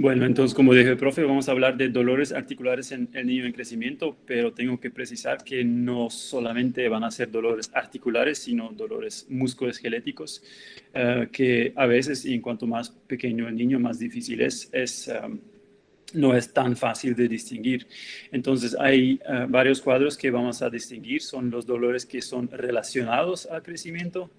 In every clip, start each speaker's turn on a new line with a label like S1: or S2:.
S1: Bueno, entonces, como dijo el profe, vamos a hablar de dolores articulares en el niño en crecimiento, pero tengo que precisar que no solamente van a ser dolores articulares, sino dolores musculoesqueléticos, que a veces, y en cuanto más pequeño el niño, más difícil no es tan fácil de distinguir. Entonces, hay varios cuadros que vamos a distinguir. Son los dolores que son relacionados al crecimiento,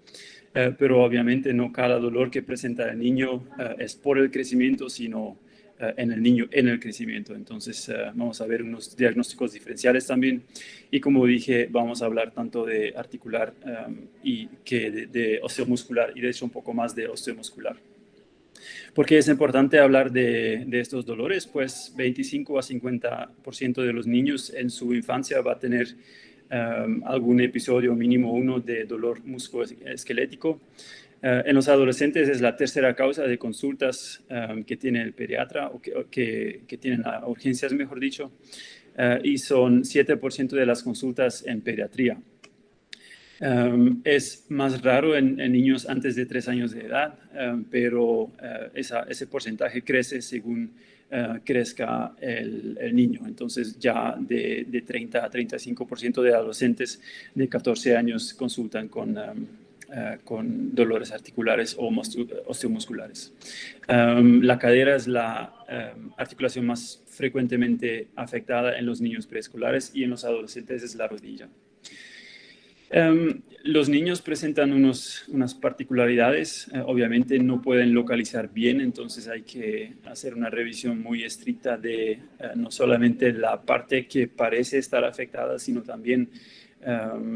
S1: pero obviamente no cada dolor que presenta el niño es por el crecimiento, sino en el niño en el crecimiento. Entonces, vamos a ver unos diagnósticos diferenciales también. Y como dije, vamos a hablar tanto de articular y que de osteomuscular, y de hecho un poco más de osteomuscular. ¿Por qué es importante hablar de estos dolores? Pues 25 a 50% de los niños en su infancia va a tener algún episodio mínimo uno de dolor musculoesquelético. En los adolescentes es la tercera causa de consultas que tiene el pediatra o que tienen las urgencias, mejor dicho, y son 7% de las consultas en pediatría. Es más raro en niños antes de 3 años de edad, pero ese porcentaje crece según crezca el niño. Entonces ya de 30 a 35% de adolescentes de 14 años consultan con dolores articulares o osteomusculares. La cadera es la articulación más frecuentemente afectada en los niños preescolares, y en los adolescentes es la rodilla. Los niños presentan unas particularidades. Obviamente no pueden localizar bien, entonces hay que hacer una revisión muy estricta de no solamente la parte que parece estar afectada, sino también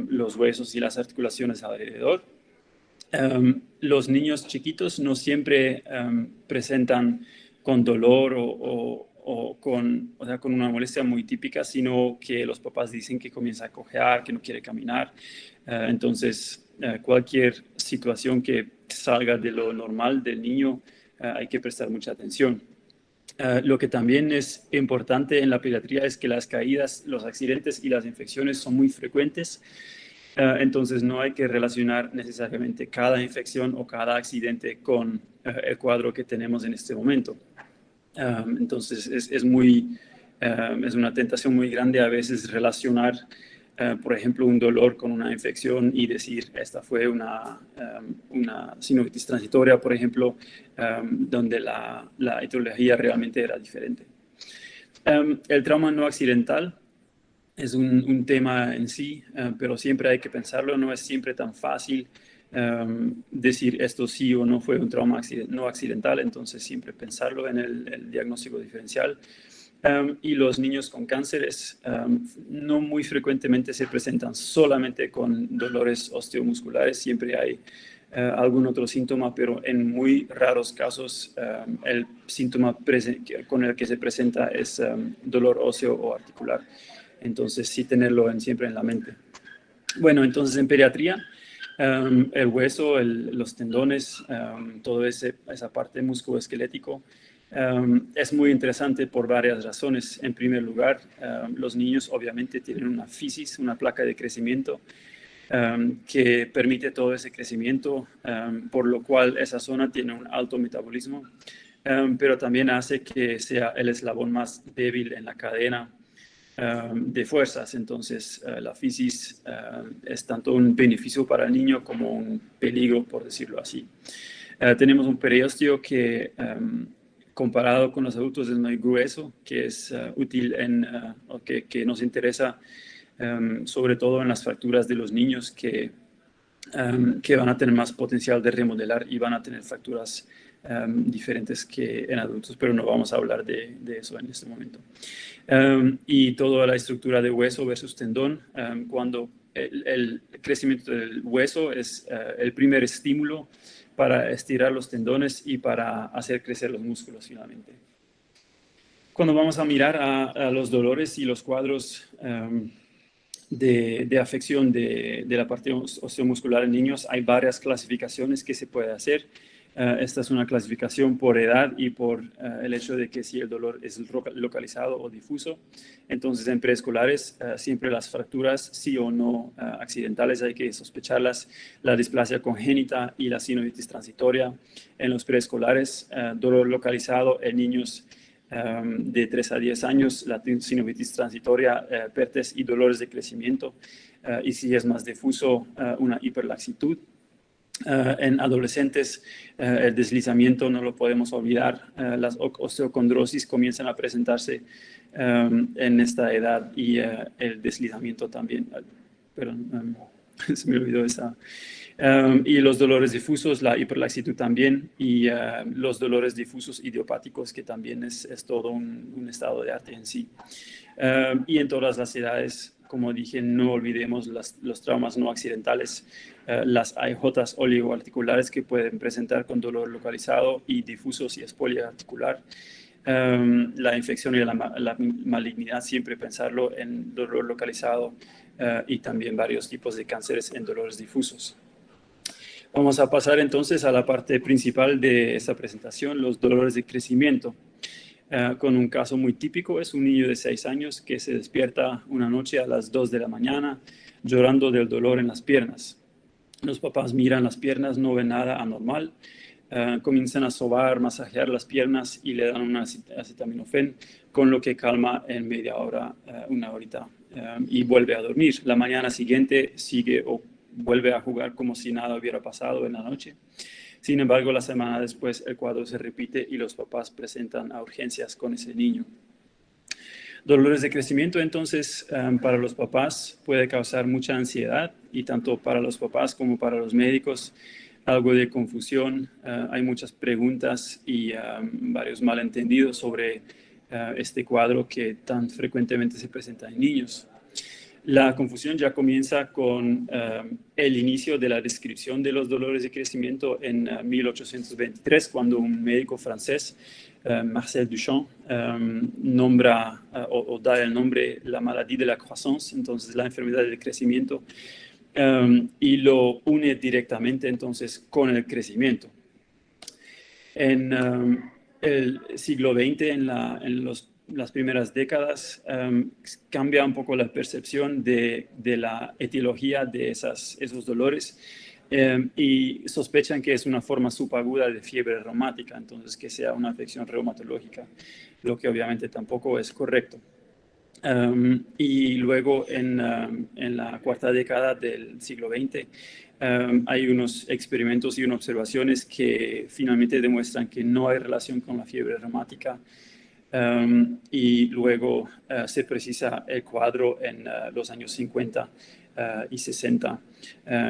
S1: los huesos y las articulaciones alrededor. Los niños chiquitos no siempre presentan con dolor con una molestia muy típica, sino que los papás dicen que comienza a cojear, que no quiere caminar. Entonces, cualquier situación que salga de lo normal del niño, hay que prestar mucha atención. Lo que también es importante en la pediatría es que las caídas, los accidentes y las infecciones son muy frecuentes. Entonces no hay que relacionar necesariamente cada infección o cada accidente con el cuadro que tenemos en este momento. Entonces es una tentación muy grande a veces relacionar, por ejemplo, un dolor con una infección y decir, esta fue una sinusitis transitoria, por ejemplo, donde la etiología realmente era diferente. El trauma no accidental es un tema en sí, pero siempre hay que pensarlo. No es siempre tan fácil decir esto sí o no fue un trauma no accidental, entonces siempre pensarlo en el diagnóstico diferencial. Y los niños con cánceres no muy frecuentemente se presentan solamente con dolores osteomusculares, siempre hay algún otro síntoma, pero en muy raros casos el síntoma con el que se presenta es dolor óseo o articular. Entonces sí tenerlo siempre en la mente. Bueno, entonces en pediatría, el hueso, los tendones, toda esa parte musculoesquelético es muy interesante por varias razones. En primer lugar, los niños obviamente tienen una fisis, una placa de crecimiento que permite todo ese crecimiento, por lo cual esa zona tiene un alto metabolismo, pero también hace que sea el eslabón más débil en la cadena de fuerzas. Entonces, la fisis es tanto un beneficio para el niño como un peligro, por decirlo así. Tenemos un periósteo que, comparado con los adultos, es muy grueso, que es útil que nos interesa sobre todo en las fracturas de los niños que van a tener más potencial de remodelar y van a tener fracturas diferentes que en adultos, pero no vamos a hablar de eso en este momento. Y toda la estructura de hueso versus tendón, cuando el crecimiento del hueso es el primer estímulo para estirar los tendones y para hacer crecer los músculos finalmente. Cuando vamos a mirar a los dolores y los cuadros de afección de la parte osteomuscular en niños, hay varias clasificaciones que se puede hacer. Esta es una clasificación por edad y por el hecho de que si el dolor es localizado o difuso. Entonces, en preescolares, siempre las fracturas, sí o no accidentales, hay que sospecharlas. La displasia congénita y la sinovitis transitoria. En los preescolares, dolor localizado en niños de 3 a 10 años, la sinovitis transitoria, PERTES y dolores de crecimiento. Y si es más difuso, una hiperlaxitud. En adolescentes, el deslizamiento no lo podemos olvidar. Las osteocondrosis comienzan a presentarse en esta edad y el deslizamiento también. Perdón, se me olvidó esa. Y los dolores difusos, la hiperlaxitud también, y los dolores difusos idiopáticos, que también es todo un estado de arte en sí. Y en todas las edades, como dije, no olvidemos los traumas no accidentales, las AIJs oligoarticulares que pueden presentar con dolor localizado y difuso si es poliarticular. La infección y la malignidad, siempre pensarlo en dolor localizado y también varios tipos de cánceres en dolores difusos. Vamos a pasar entonces a la parte principal de esta presentación, los dolores de crecimiento. Con un caso muy típico, es un niño de 6 años que se despierta una noche a las 2 de la mañana llorando del dolor en las piernas. Los papás miran las piernas, no ven nada anormal, comienzan a sobar, masajear las piernas y le dan un acetaminofén, con lo que calma en media hora, una horita, y vuelve a dormir. La mañana siguiente sigue o vuelve a jugar como si nada hubiera pasado en la noche. Sin embargo, la semana después el cuadro se repite y los papás presentan a urgencias con ese niño. Dolores de crecimiento, entonces, para los papás puede causar mucha ansiedad, y tanto para los papás como para los médicos, algo de confusión. Hay muchas preguntas y varios malentendidos sobre este cuadro que tan frecuentemente se presenta en niños. La confusión ya comienza con el inicio de la descripción de los dolores de crecimiento en 1823, cuando un médico francés, Marcel Duchamp, nombra o da el nombre la maladie de la croissance, entonces la enfermedad del crecimiento, y lo une directamente entonces con el crecimiento. En el siglo XX, en las primeras décadas, cambia un poco la percepción de la etiología de esos dolores, y sospechan que es una forma subaguda de fiebre reumática, entonces que sea una afección reumatológica, lo que obviamente tampoco es correcto. Y luego en la cuarta década del siglo XX hay unos experimentos y unas observaciones que finalmente demuestran que no hay relación con la fiebre reumática. Y luego se precisa el cuadro en los años 50 y 60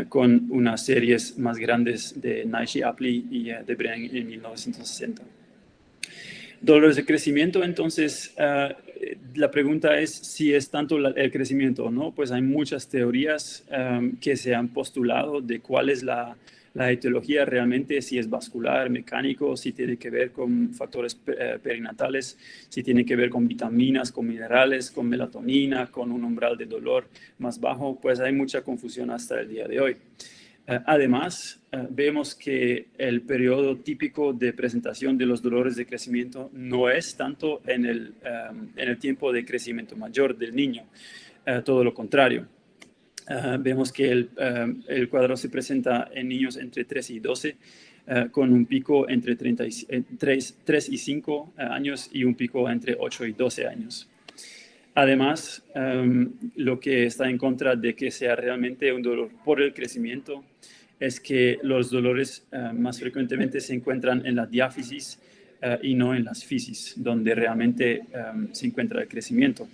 S1: con unas series más grandes de Naishie Apley y de Bren en 1960. Dolores de crecimiento, entonces, la pregunta es si es tanto el crecimiento o no. Pues hay muchas teorías que se han postulado de cuál es la etiología realmente, si es vascular, mecánico, si tiene que ver con factores perinatales, si tiene que ver con vitaminas, con minerales, con melatonina, con un umbral de dolor más bajo. Pues hay mucha confusión hasta el día de hoy. Además, vemos que el periodo típico de presentación de los dolores de crecimiento no es tanto en el tiempo de crecimiento mayor del niño, todo lo contrario. Vemos que el cuadro se presenta en niños entre 3 y 12, con un pico entre 3 y 5 años y un pico entre 8 y 12 años. Además, lo que está en contra de que sea realmente un dolor por el crecimiento es que los dolores más frecuentemente se encuentran en la diáfisis y no en las fisis, donde realmente se encuentra el crecimiento.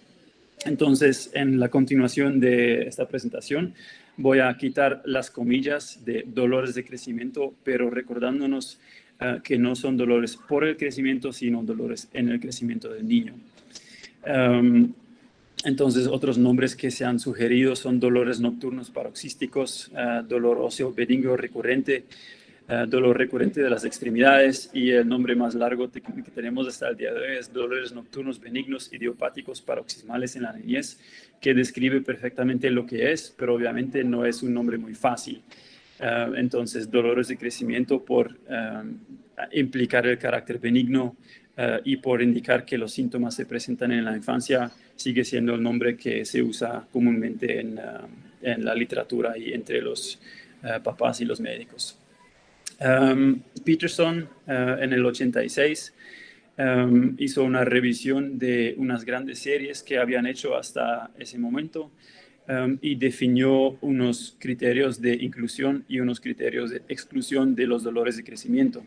S1: Entonces, en la continuación de esta presentación, voy a quitar las comillas de dolores de crecimiento, pero recordándonos que no son dolores por el crecimiento, sino dolores en el crecimiento del niño. Entonces, otros nombres que se han sugerido son dolores nocturnos paroxísticos, dolor óseo benigno recurrente, dolor recurrente de las extremidades, y el nombre más largo que tenemos hasta el día de hoy es dolores nocturnos benignos idiopáticos paroxismales en la niñez, que describe perfectamente lo que es, pero obviamente no es un nombre muy fácil. Entonces, dolores de crecimiento por implicar el carácter benigno y por indicar que los síntomas se presentan en la infancia, sigue siendo el nombre que se usa comúnmente en la literatura y entre los papás y los médicos. Peterson, en el 86, hizo una revisión de unas grandes series que habían hecho hasta ese momento y definió unos criterios de inclusión y unos criterios de exclusión de los dolores de crecimiento.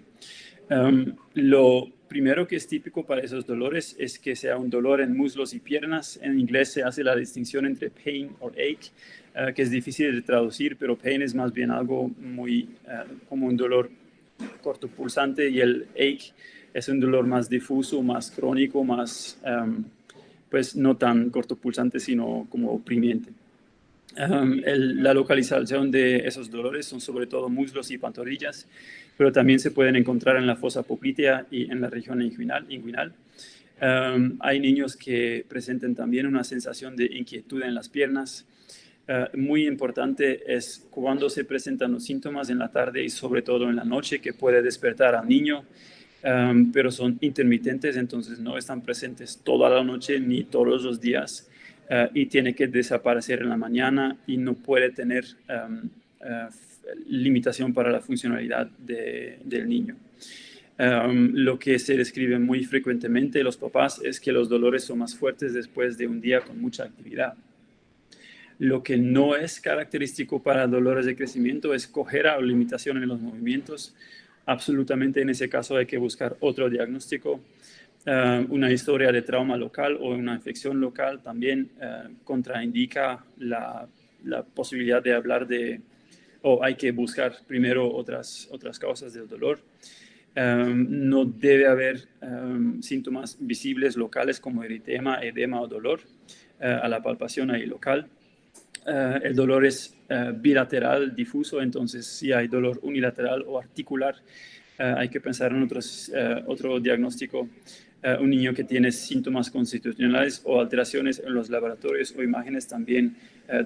S1: Lo primero que es típico para esos dolores es que sea un dolor en muslos y piernas. En inglés se hace la distinción entre pain o ache, que es difícil de traducir, pero pain es más bien algo muy como un dolor cortopulsante, y el ache es un dolor más difuso, más crónico, más pues no tan cortopulsante, sino como oprimiente. La localización de esos dolores son sobre todo muslos y pantorrillas, pero también se pueden encontrar en la fosa poplitea y en la región inguinal. Hay niños que presentan también una sensación de inquietud en las piernas. Muy importante es cuando se presentan los síntomas en la tarde y sobre todo en la noche, que puede despertar al niño, pero son intermitentes, entonces no están presentes toda la noche ni todos los días. Y tiene que desaparecer en la mañana y no puede tener limitación para la funcionalidad del niño. Lo que se describe muy frecuentemente los papás es que los dolores son más fuertes después de un día con mucha actividad. Lo que no es característico para dolores de crecimiento es cojera o limitación en los movimientos. Absolutamente en ese caso hay que buscar otro diagnóstico. Una historia de trauma local o una infección local también contraindica la posibilidad de hablar de, o hay que buscar primero otras causas del dolor. No debe haber síntomas visibles locales como eritema, edema o dolor a la palpación ahí local. El dolor es bilateral, difuso, entonces si hay dolor unilateral o articular, hay que pensar en otro diagnóstico. Un niño que tiene síntomas constitucionales o alteraciones en los laboratorios o imágenes, también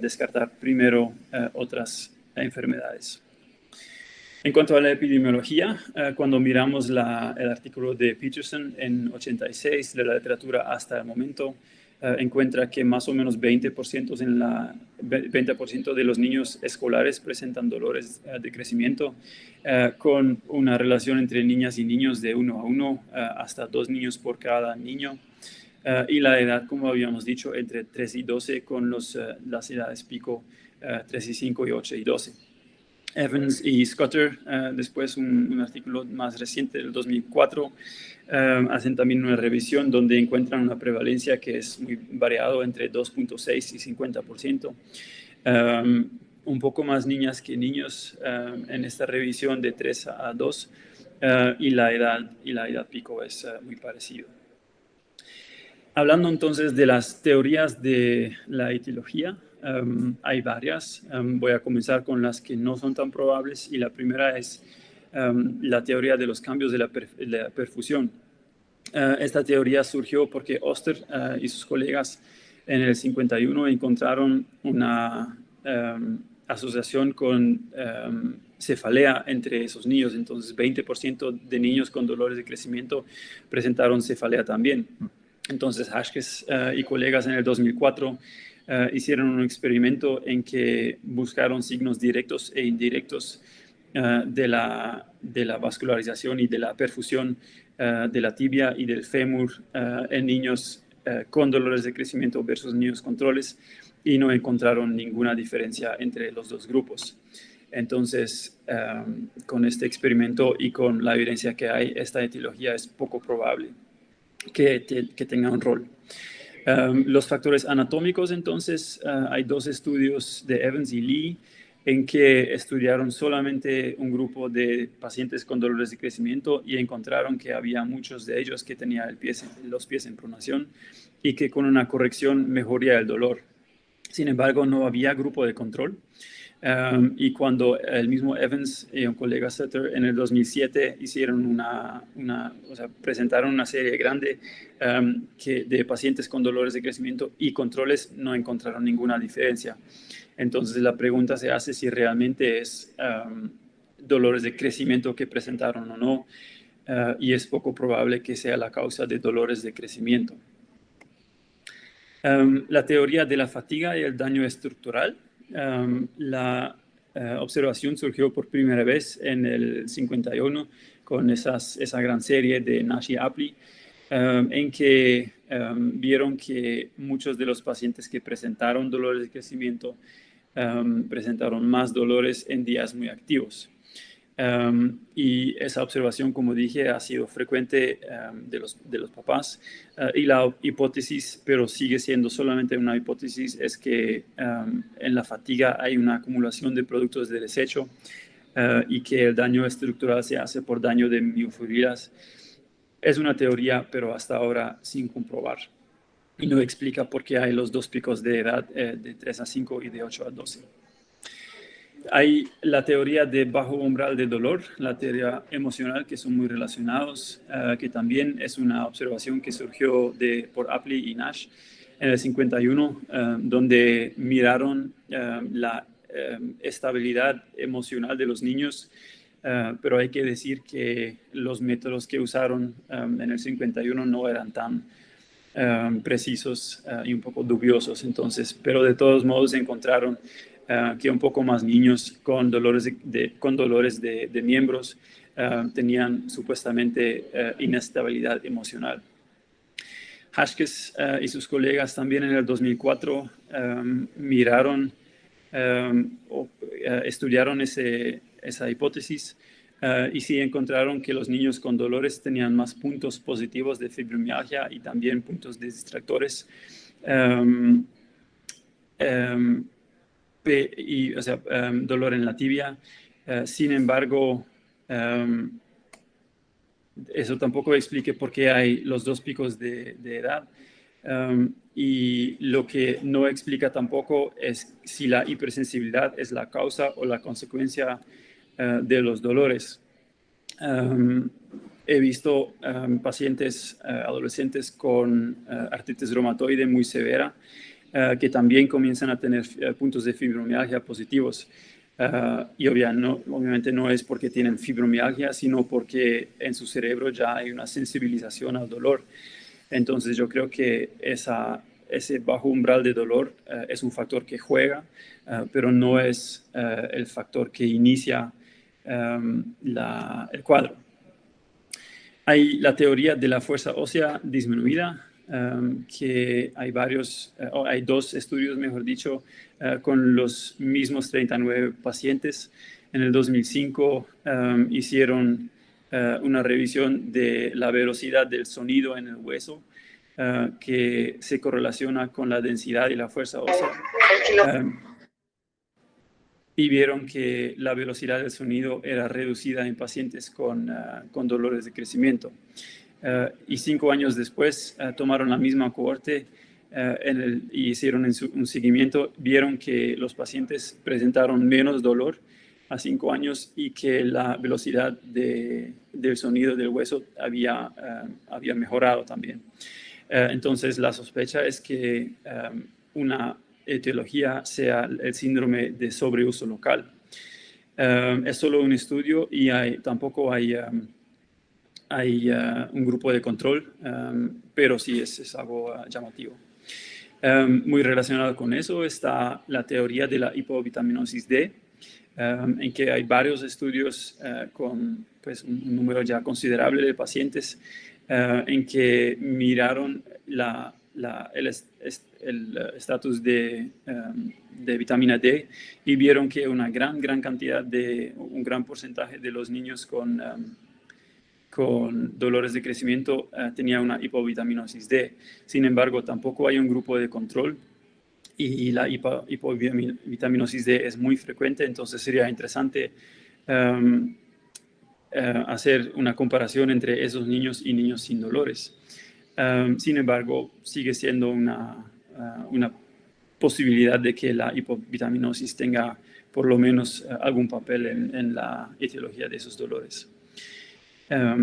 S1: descartar primero otras enfermedades. En cuanto a la epidemiología, cuando miramos el artículo de Peterson en 86 de la literatura hasta el momento, encuentra que más o menos 20% de los niños escolares presentan dolores de crecimiento, con una relación entre niñas y niños de 1 a 1, hasta 2 niños por cada niño. Y la edad, como habíamos dicho, entre 3 y 12, con las edades pico 3 y 5 y 8 y 12. Evans y Scudder, después un artículo más reciente del 2004, hacen también una revisión donde encuentran una prevalencia que es muy variado entre 2.6 y 50%. Un poco más niñas que niños en esta revisión de 3 a 2, y la edad pico es muy parecido. Hablando entonces de las teorías de la etiología, hay varias. Voy a comenzar con las que no son tan probables, y la primera es la teoría de los cambios de la perfusión. Esta teoría surgió porque Oster y sus colegas en el 51 encontraron una asociación con cefalea entre esos niños. Entonces 20% de niños con dolores de crecimiento presentaron cefalea también. Entonces Hashkes y colegas en el 2004 hicieron un experimento en que buscaron signos directos e indirectos de la vascularización y de la perfusión de la tibia y del fémur en niños con dolores de crecimiento versus niños controles, y no encontraron ninguna diferencia entre los dos grupos. Entonces, con este experimento y con la evidencia que hay, esta etiología es poco probable que tenga un rol. Los factores anatómicos, entonces, hay 2 estudios de Evans y Lee en que estudiaron solamente un grupo de pacientes con dolores de crecimiento y encontraron que había muchos de ellos que tenían los pies en pronación y que con una corrección mejoría el dolor. Sin embargo, no había grupo de control. Y cuando el mismo Evans y un colega Sutter en el 2007 hicieron presentaron una serie grande de pacientes con dolores de crecimiento y controles, no encontraron ninguna diferencia. Entonces la pregunta se hace si realmente es dolores de crecimiento que presentaron o no, y es poco probable que sea la causa de dolores de crecimiento. La teoría de la fatiga y el daño estructural. La observación surgió por primera vez en el 51 con esa gran serie de Nash y Apley, en que vieron que muchos de los pacientes que presentaron dolores de crecimiento presentaron más dolores en días muy activos. Y esa observación, como dije, ha sido frecuente de los papás. Y la hipótesis, pero sigue siendo solamente una hipótesis, es que en la fatiga hay una acumulación de productos de desecho y que el daño estructural se hace por daño de miofibrilas. Es una teoría, pero hasta ahora sin comprobar. Y no explica por qué hay los dos picos de edad de 3 a 5 y de 8 a 12. Hay la teoría de bajo umbral de dolor, la teoría emocional, que son muy relacionados, que también es una observación que surgió por Apley y Nash en el 51, donde miraron la estabilidad emocional de los niños, pero hay que decir que los métodos que usaron en el 51 no eran tan precisos y un poco dubiosos, entonces, pero de todos modos encontraron que un poco más niños con dolores de miembros tenían supuestamente inestabilidad emocional. Hotchkiss y sus colegas también en el 2004 miraron o estudiaron esa hipótesis y sí encontraron que los niños con dolores tenían más puntos positivos de fibromialgia y también puntos de distractores. Dolor en la tibia. Sin embargo, eso tampoco explica por qué hay los dos picos de edad. Y lo que no explica tampoco es si la hipersensibilidad es la causa o la consecuencia de los dolores. He visto pacientes adolescentes con artritis reumatoide muy severa que también comienzan a tener puntos de fibromialgia positivos. Y obviamente no es porque tienen fibromialgia, sino porque en su cerebro ya hay una sensibilización al dolor. Entonces yo creo que ese bajo umbral de dolor es un factor que juega, pero no es el factor que inicia el cuadro. Hay la teoría de la fuerza ósea disminuida, que hay dos estudios, mejor dicho, con los mismos 39 pacientes. En el 2005 hicieron una revisión de la velocidad del sonido en el hueso, que se correlaciona con la densidad y la fuerza ósea. Y vieron que la velocidad del sonido era reducida en pacientes con dolores de crecimiento. Y 5 años después tomaron la misma cohorte y hicieron un seguimiento, vieron que los pacientes presentaron menos dolor a 5 años y que la velocidad del sonido del hueso había mejorado también. Entonces la sospecha es que una etiología sea el síndrome de sobreuso local. Es solo un estudio y tampoco hay un grupo de control, pero sí es algo llamativo. Muy relacionado con eso está la teoría de la hipovitaminosis D, en que hay varios estudios con pues, un número ya considerable de pacientes en que miraron el estatus de vitamina D y vieron que una gran cantidad un gran porcentaje de los niños con dolores de crecimiento tenía una hipovitaminosis D. Sin embargo, tampoco hay un grupo de control y la hipovitaminosis D es muy frecuente, entonces sería interesante hacer una comparación entre esos niños y niños sin dolores. Sin embargo, sigue siendo una posibilidad de que la hipovitaminosis tenga por lo menos algún papel en la etiología de esos dolores.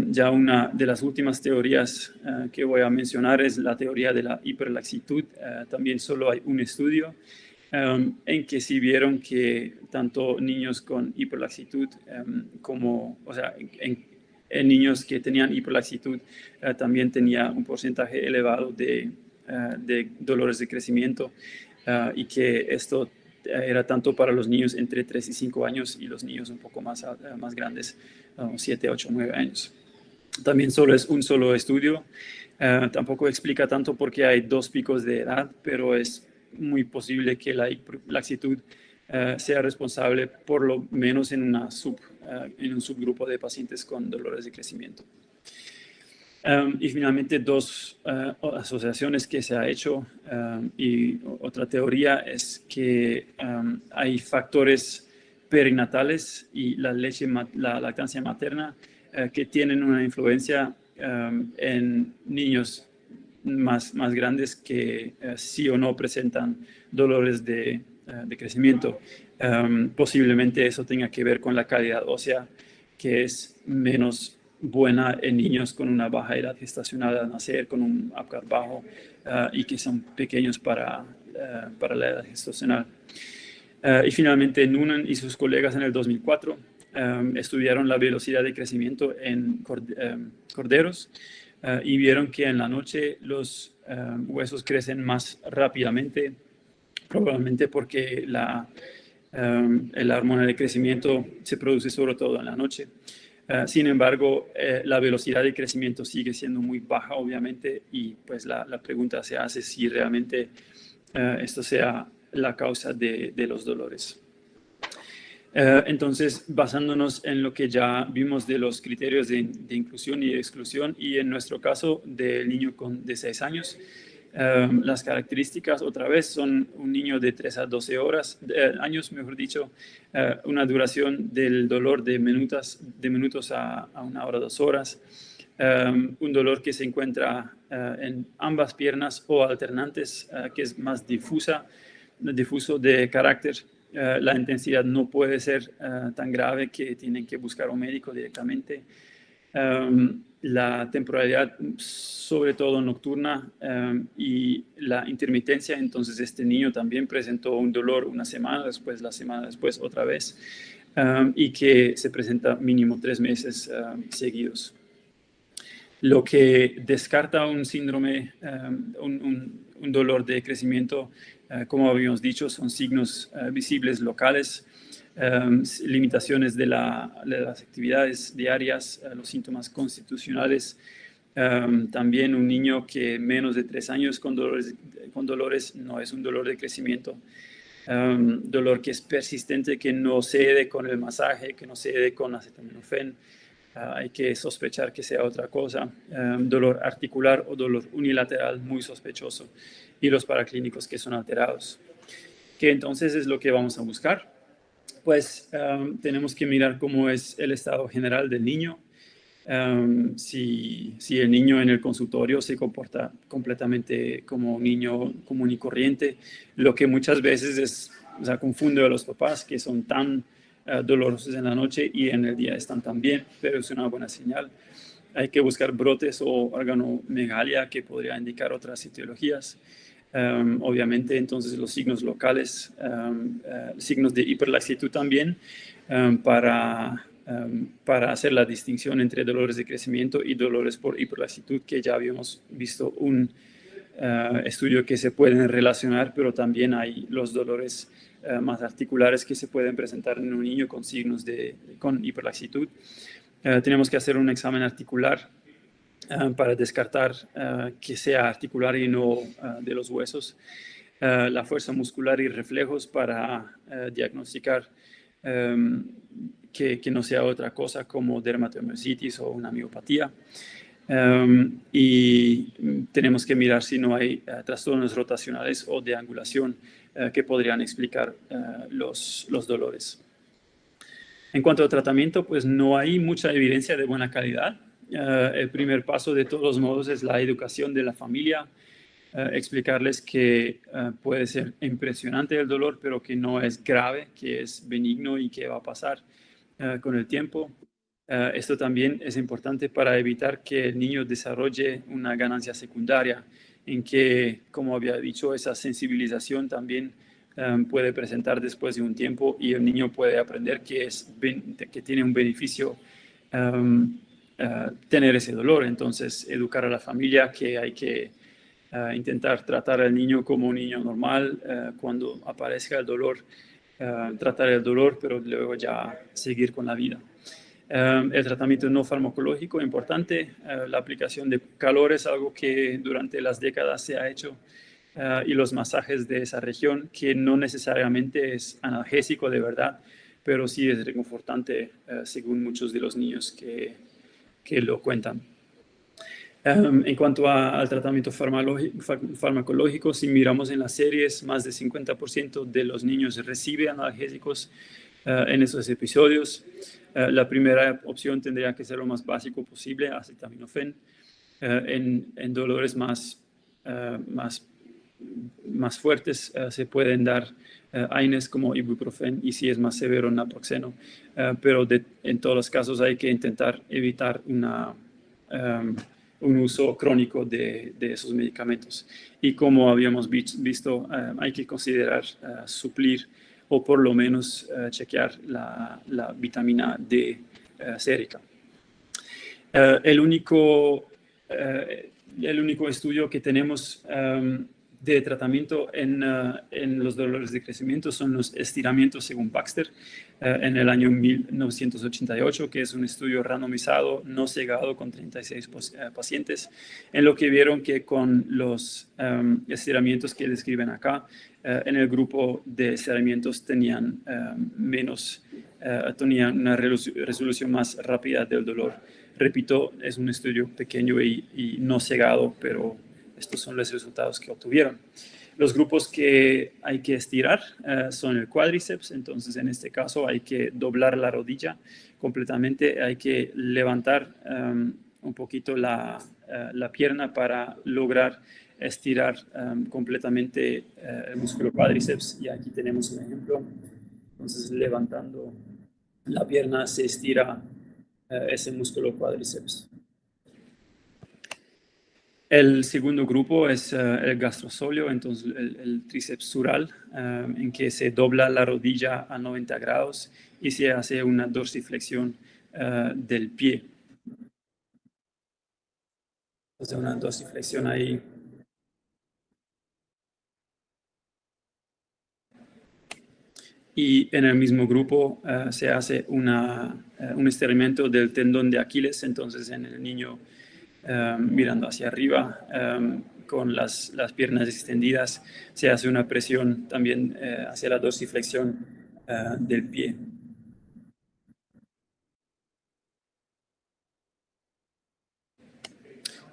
S1: Ya una de las últimas teorías que voy a mencionar es la teoría de la hiperlaxitud. También solo hay un estudio en que sí vieron que tanto niños con hiperlaxitud o sea, en niños que tenían hiperlaxitud también tenía un porcentaje elevado de dolores de crecimiento y que esto era tanto para los niños entre 3 y 5 años y los niños un poco más grandes, 7, 8, 9 años. También solo es un solo estudio. Tampoco explica tanto por qué hay dos picos de edad, pero es muy posible que la laxitud sea responsable por lo menos en un subgrupo de pacientes con dolores de crecimiento. Y finalmente dos asociaciones que se ha hecho y otra teoría es que hay factores perinatales y la lactancia materna que tienen una influencia en niños más grandes que sí o no presentan dolores de crecimiento. Posiblemente eso tenga que ver con la calidad ósea, que es menos buena en niños con una baja edad gestacional al nacer, con un APGAR bajo y que son pequeños para la edad gestacional. Y finalmente, Noonan y sus colegas en el 2004 estudiaron la velocidad de crecimiento en corderos y vieron que en la noche los huesos crecen más rápidamente, probablemente porque la hormona de crecimiento se produce sobre todo en la noche. Sin embargo, la velocidad de crecimiento sigue siendo muy baja, obviamente, y pues la pregunta se hace si realmente esto sea la causa de los dolores. Entonces, basándonos en lo que ya vimos de los criterios de inclusión y de exclusión, y en nuestro caso del niño de 6 años, las características otra vez son un niño de 3 a 12 años, mejor dicho, una duración del dolor de minutos a 1 hora, 2 horas, un dolor que se encuentra en ambas piernas o alternantes, que es más difuso de carácter. La intensidad no puede ser tan grave que tienen que buscar un médico directamente. La temporalidad, sobre todo nocturna, y la intermitencia. Entonces, este niño también presentó un dolor una semana después, la semana después otra vez, y que se presenta mínimo 3 meses seguidos. Lo que descarta un síndrome, un dolor de crecimiento, como habíamos dicho, son signos visibles locales, limitaciones de las actividades diarias, los síntomas constitucionales. También un niño que menos de 3 años con dolores no es un dolor de crecimiento. Dolor que es persistente, que no cede con el masaje, que no cede con acetaminofén. Hay que sospechar que sea otra cosa. Dolor articular o dolor unilateral muy sospechoso. Y los paraclínicos que son alterados. ¿Qué entonces es lo que vamos a buscar? Pues tenemos que mirar cómo es el estado general del niño. Si el niño en el consultorio se comporta completamente como un niño común y corriente, lo que muchas veces confunde a los papás que son tan dolorosos en la noche y en el día están tan bien, pero es una buena señal. Hay que buscar brotes o organomegalia que podría indicar otras etiologías. Obviamente, entonces los signos locales, signos de hiperlaxitud también, para hacer la distinción entre dolores de crecimiento y dolores por hiperlaxitud, que ya habíamos visto un estudio que se pueden relacionar, pero también hay los dolores más articulares que se pueden presentar en un niño con signos con hiperlaxitud. Tenemos que hacer un examen articular para descartar que sea articular y no de los huesos. La fuerza muscular y reflejos para diagnosticar que no sea otra cosa como dermatomiositis o una miopatía. Y tenemos que mirar si no hay trastornos rotacionales o de angulación que podrían explicar los dolores. En cuanto a tratamiento, pues no hay mucha evidencia de buena calidad. El primer paso, de todos modos, es la educación de la familia, explicarles que puede ser impresionante el dolor, pero que no es grave, que es benigno y que va a pasar con el tiempo. Esto también es importante para evitar que el niño desarrolle una ganancia secundaria, en que, como había dicho, esa sensibilización también puede presentar después de un tiempo y el niño puede aprender que tiene un beneficio tener ese dolor. Entonces, educar a la familia que hay que intentar tratar al niño como un niño normal, cuando aparezca el dolor, tratar el dolor, pero luego ya seguir con la vida. El tratamiento no farmacológico, importante. La aplicación de calor es algo que durante las décadas se ha hecho, y los masajes de esa región, que no necesariamente es analgésico de verdad, pero sí es reconfortante, según muchos de los niños que lo cuentan. En cuanto al tratamiento farmacológico, si miramos en las series, más del 50% de los niños reciben analgésicos en esos episodios. La primera opción tendría que ser lo más básico posible, acetaminofén. En dolores más fuertes se pueden dar AINES como ibuprofeno, y si es más severo, naproxeno. Pero en todos los casos hay que intentar evitar un uso crónico de esos medicamentos. Y como habíamos visto, hay que considerar suplir o por lo menos chequear la vitamina D sérica. El único estudio que tenemos de tratamiento en los dolores de crecimiento son los estiramientos según Baxter, en el año 1988, que es un estudio randomizado, no cegado, con 36 pacientes, en lo que vieron que con los estiramientos que describen acá, en el grupo de estiramientos tenían una resolución más rápida del dolor. Repito, es un estudio pequeño y no cegado, pero estos son los resultados que obtuvieron. Los grupos que hay que estirar son el cuádriceps. Entonces, en este caso hay que doblar la rodilla completamente, hay que levantar un poquito la pierna para lograr estirar completamente el músculo cuádriceps. Y aquí tenemos un ejemplo. Entonces, levantando la pierna se estira ese músculo cuádriceps. El segundo grupo es el gastrosóleo, entonces el tríceps sural, en que se dobla la rodilla a 90 grados y se hace una dorsiflexión del pie. Entonces, una dorsiflexión ahí. Y en el mismo grupo se hace un estiramiento del tendón de Aquiles. Entonces, en el niño mirando hacia arriba, con las piernas extendidas, se hace una presión también hacia la dorsiflexión del pie.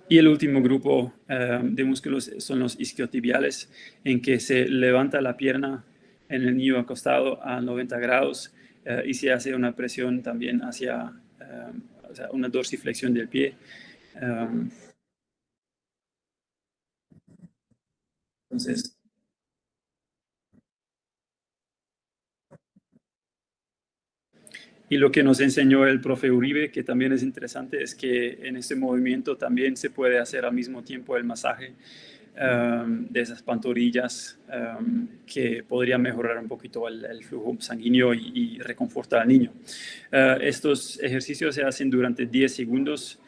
S1: Y el último grupo de músculos son los isquiotibiales, en que se levanta la pierna en el niño acostado a 90 grados y se hace una presión también hacia una dorsiflexión del pie. Entonces, y lo que nos enseñó el profe Uribe, que también es interesante, es que en este movimiento también se puede hacer al mismo tiempo el masaje de esas pantorrillas, que podría mejorar un poquito el flujo sanguíneo y reconfortar al niño. Estos ejercicios se hacen durante 10 segundos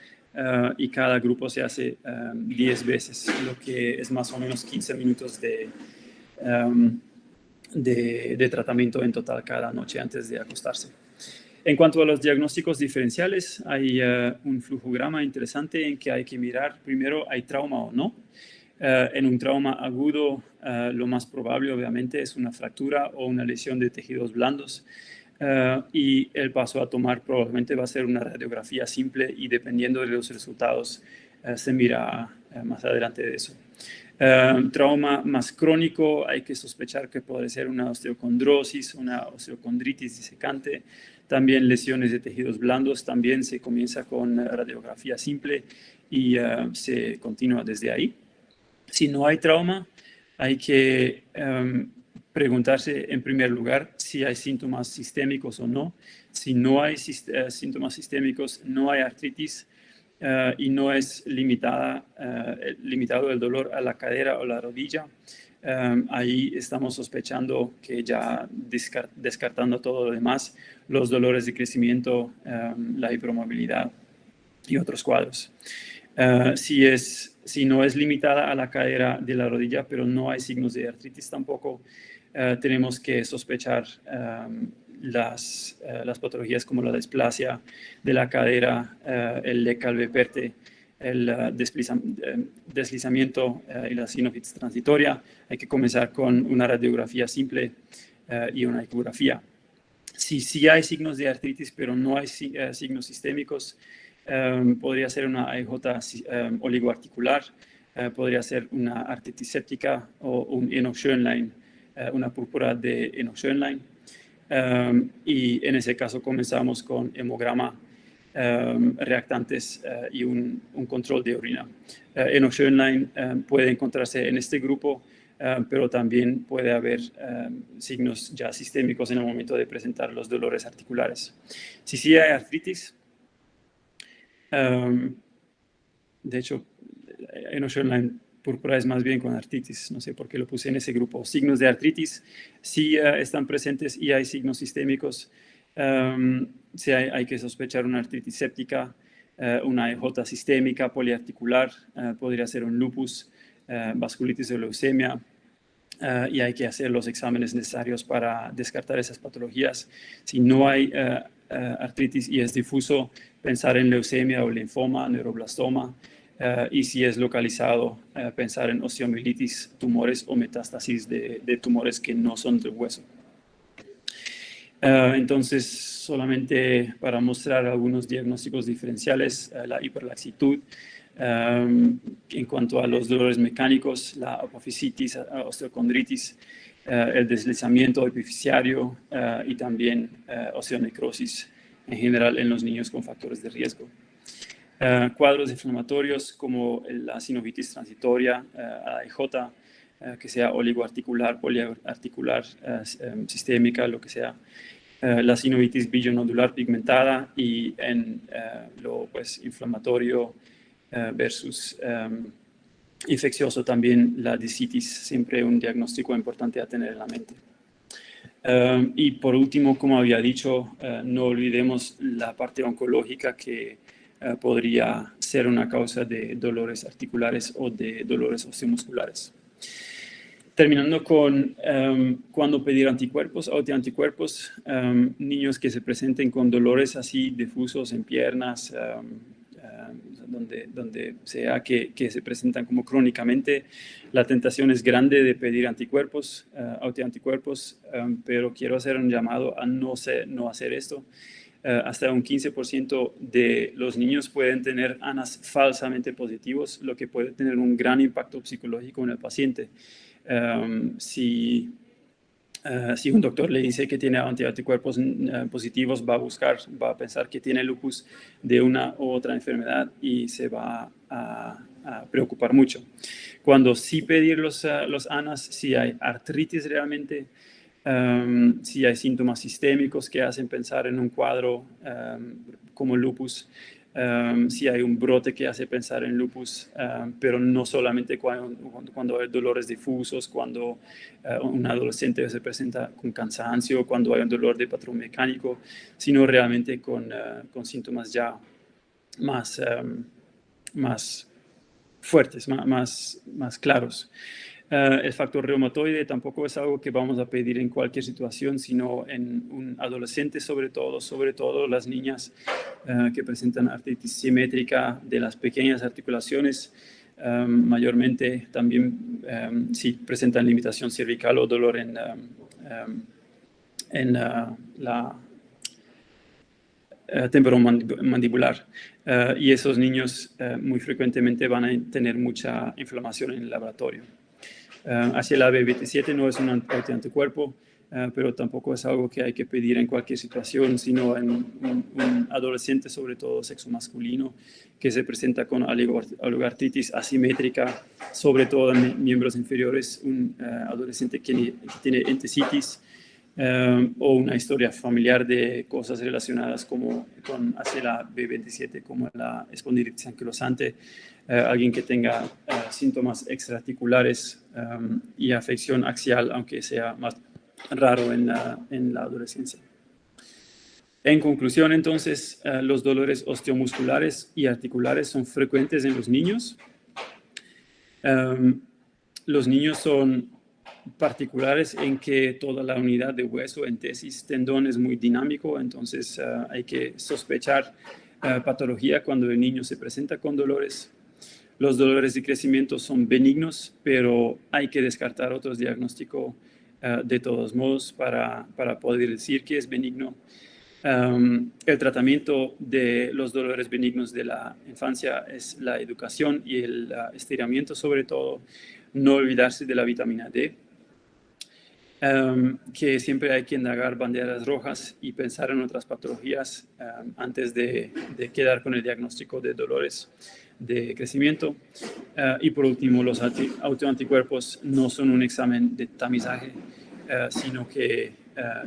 S1: y cada grupo se hace 10 veces, lo que es más o menos 15 minutos de tratamiento en total cada noche antes de acostarse. En cuanto a los diagnósticos diferenciales, hay un flujograma interesante en que hay que mirar primero, ¿hay trauma o no? En un trauma agudo, lo más probable, obviamente, es una fractura o una lesión de tejidos blandos. Y el paso a tomar probablemente va a ser una radiografía simple, y dependiendo de los resultados, se mira más adelante de eso. Trauma más crónico, hay que sospechar que puede ser una osteocondrosis, una osteocondritis disecante. También lesiones de tejidos blandos, también se comienza con radiografía simple y se continúa desde ahí. Si no hay trauma, hay que preguntarse en primer lugar si hay síntomas sistémicos o no. Si no hay síntomas sistémicos, no hay artritis y no es limitado el dolor a la cadera o la rodilla, Ahí estamos sospechando que ya descartando todo lo demás, los dolores de crecimiento, la hipermovilidad y otros cuadros. Si no es limitada a la cadera de la rodilla, pero no hay signos de artritis tampoco, tenemos que sospechar las patologías como la displasia de la cadera, el Leckalve-Perte, el deslizamiento y la sinovitis transitoria. Hay que comenzar con una radiografía simple y una ecografía. Si sí hay signos de artritis, pero no hay signos sistémicos, podría ser una AIJ oligoarticular, podría ser una artritis séptica o un Eno-Schönlein, una púrpura de Eno-Schönlein. Y en ese caso comenzamos con hemograma, reactantes y un control de orina. Eno-Schönlein puede encontrarse en este grupo, pero también puede haber signos ya sistémicos en el momento de presentar los dolores articulares. Si sí hay artritis, de hecho, Eno-Schönlein púrpura es más bien con artritis, no sé por qué lo puse en ese grupo. Signos de artritis sí están presentes y hay signos sistémicos. Sí hay que sospechar una artritis séptica, una EJ sistémica poliarticular, podría ser un lupus, vasculitis o leucemia, y hay que hacer los exámenes necesarios para descartar esas patologías. Si no hay artritis y es difuso, pensar en leucemia o linfoma, neuroblastoma, y si es localizado, pensar en osteomielitis, tumores o metástasis de tumores que no son del hueso. Entonces, solamente para mostrar algunos diagnósticos diferenciales, la hiperlaxitud, en cuanto a los dolores mecánicos, la apofisitis, osteocondritis, el deslizamiento epifisiario y también osteonecrosis en general en los niños con factores de riesgo. Cuadros inflamatorios como la sinovitis transitoria, AIJ, que sea oligoarticular, poliarticular, sistémica, lo que sea, la sinovitis bilionodular pigmentada y en lo pues, inflamatorio versus infeccioso también la discitis, siempre un diagnóstico importante a tener en la mente. Y por último, como había dicho, no olvidemos la parte oncológica que podría ser una causa de dolores articulares o de dolores osteomusculares. Terminando con cuándo pedir anticuerpos, autoanticuerpos, niños que se presenten con dolores así difusos en piernas, donde sea que se presentan como crónicamente, la tentación es grande de pedir anticuerpos, autoanticuerpos, pero quiero hacer un llamado a no hacer esto. Hasta un 15% de los niños pueden tener ANAs falsamente positivos, lo que puede tener un gran impacto psicológico en el paciente. Si un doctor le dice que tiene anticuerpos positivos, va a pensar que tiene lupus de una u otra enfermedad y se va a preocupar mucho. Cuando sí pedir los ANAs, si hay artritis realmente, si hay síntomas sistémicos que hacen pensar en un cuadro como lupus, si hay un brote que hace pensar en lupus, pero no solamente cuando hay dolores difusos, cuando un adolescente se presenta con cansancio, cuando hay un dolor de patrón mecánico, sino realmente con síntomas ya más fuertes, más claros. El factor reumatoide tampoco es algo que vamos a pedir en cualquier situación, sino en un adolescente, sobre todo las niñas que presentan artritis simétrica de las pequeñas articulaciones, mayormente también si presentan limitación cervical o dolor en la temporomandibular. Y esos niños muy frecuentemente van a tener mucha inflamación en el laboratorio. Hacia el AB27 no es un autoanticuerpo, pero tampoco es algo que hay que pedir en cualquier situación, sino en un adolescente, sobre todo sexo masculino, que se presenta con oligoartritis asimétrica, sobre todo en miembros inferiores, un adolescente que tiene entesitis, o una historia familiar de cosas relacionadas con hacia la B27, como la espondilitis anquilosante, alguien que tenga síntomas extraarticulares y afección axial, aunque sea más raro en la adolescencia. En conclusión, entonces, los dolores osteomusculares y articulares son frecuentes en los niños. Los niños son particulares en que toda la unidad de hueso, entesis, tendón es muy dinámico, entonces hay que sospechar patología cuando el niño se presenta con dolores. Los dolores de crecimiento son benignos, pero hay que descartar otros diagnósticos de todos modos para poder decir que es benigno. El tratamiento de los dolores benignos de la infancia es la educación y el estiramiento, sobre todo. No olvidarse de la vitamina D, que siempre hay que indagar banderas rojas y pensar en otras patologías antes de quedar con el diagnóstico de dolores de crecimiento. Y por último, los autoanticuerpos no son un examen de tamizaje, sino que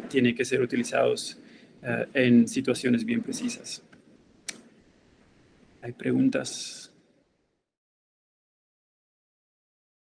S1: tienen que ser utilizados en situaciones bien precisas. ¿Hay preguntas?